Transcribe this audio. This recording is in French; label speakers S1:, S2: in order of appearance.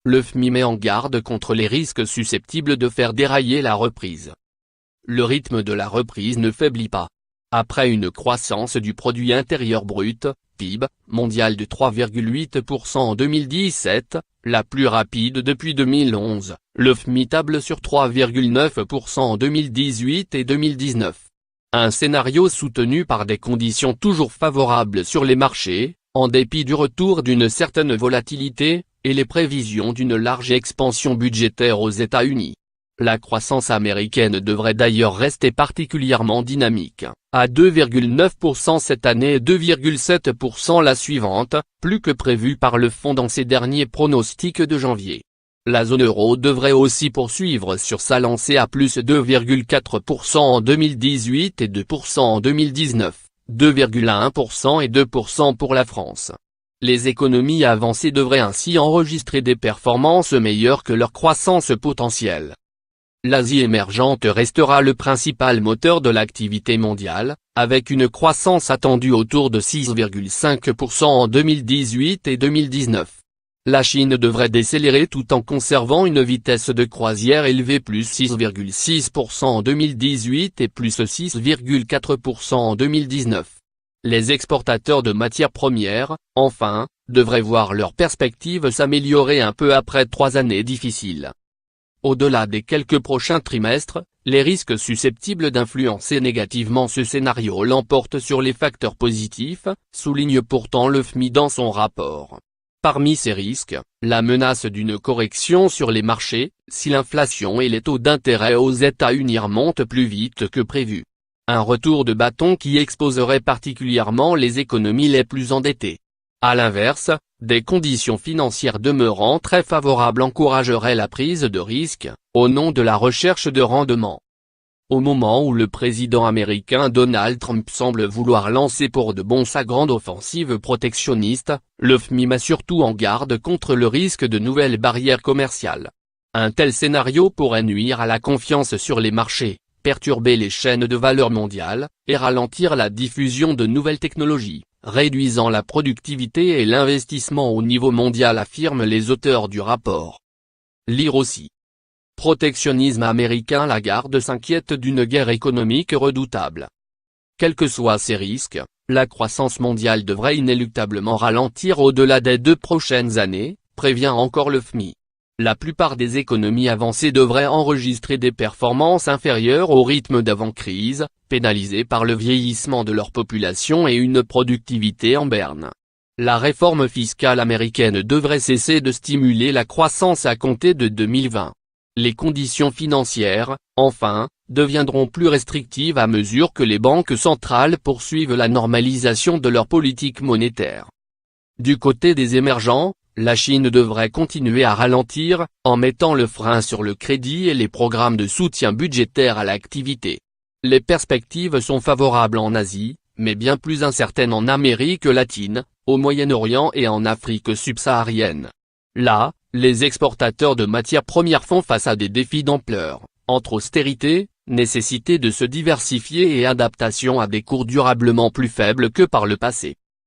S1: le FMI met en garde contre les risques susceptibles de faire dérailler la reprise. Le rythme de la reprise ne faiblit pas. Après une croissance du produit intérieur brut, PIB, mondial de 3,8% en 2017, la plus rapide depuis 2011, le FMI table sur 3,9% en 2018 et 2019. Un scénario soutenu par des conditions toujours favorables sur les marchés, en dépit du retour d'une certaine volatilité, et les prévisions d'une large expansion budgétaire aux États-Unis. La croissance américaine devrait d'ailleurs rester particulièrement dynamique, à 2,9% cette année et 2,7% la suivante, plus que prévu par le fonds dans ses derniers pronostics de janvier. La zone euro devrait aussi poursuivre sur sa lancée à plus 2,4% en 2018 et 2% en 2019, 2,1% et 2% pour la France. Les économies avancées devraient ainsi enregistrer des performances meilleures que leur croissance potentielle. L'Asie émergente restera le principal moteur de l'activité mondiale, avec une croissance attendue autour de 6,5% en 2018 et 2019. La Chine devrait décélérer tout en conservant une vitesse de croisière élevée plus 6,6% en 2018 et plus 6,4% en 2019. Les exportateurs de matières premières, enfin, devraient voir leurs perspectives s'améliorer un peu après 3 années difficiles. Au-delà des quelques prochains trimestres, les risques susceptibles d'influencer négativement ce scénario l'emportent sur les facteurs positifs, souligne pourtant le FMI dans son rapport. Parmi ces risques, la menace d'une correction sur les marchés, si l'inflation et les taux d'intérêt aux États-Unis remontent plus vite que prévu. Un retour de bâton qui exposerait particulièrement les économies les plus endettées. À l'inverse, des conditions financières demeurant très favorables encourageraient la prise de risque, au nom de la recherche de rendement. Au moment où le président américain Donald Trump semble vouloir lancer pour de bon sa grande offensive protectionniste, le FMI met surtout en garde contre le risque de nouvelles barrières commerciales. Un tel scénario pourrait nuire à la confiance sur les marchés, perturber les chaînes de valeur mondiales, et ralentir la diffusion de nouvelles technologies, réduisant la productivité et l'investissement au niveau mondial, affirment les auteurs du rapport. Lire aussi. Protectionnisme américain. Lagarde s'inquiète d'une guerre économique redoutable. Quels que soient ces risques, la croissance mondiale devrait inéluctablement ralentir au-delà des 2 prochaines années, prévient encore le FMI. La plupart des économies avancées devraient enregistrer des performances inférieures au rythme d'avant-crise, pénalisées par le vieillissement de leur population et une productivité en berne. La réforme fiscale américaine devrait cesser de stimuler la croissance à compter de 2020. Les conditions financières, enfin, deviendront plus restrictives à mesure que les banques centrales poursuivent la normalisation de leur politique monétaire. Du côté des émergents, la Chine devrait continuer à ralentir, en mettant le frein sur le crédit et les programmes de soutien budgétaire à l'activité. Les perspectives sont favorables en Asie, mais bien plus incertaines en Amérique latine, au Moyen-Orient et en Afrique subsaharienne. Là, les exportateurs de matières premières font face à des défis d'ampleur, entre austérité, nécessité de se diversifier et adaptation à des cours durablement plus faibles que par le passé.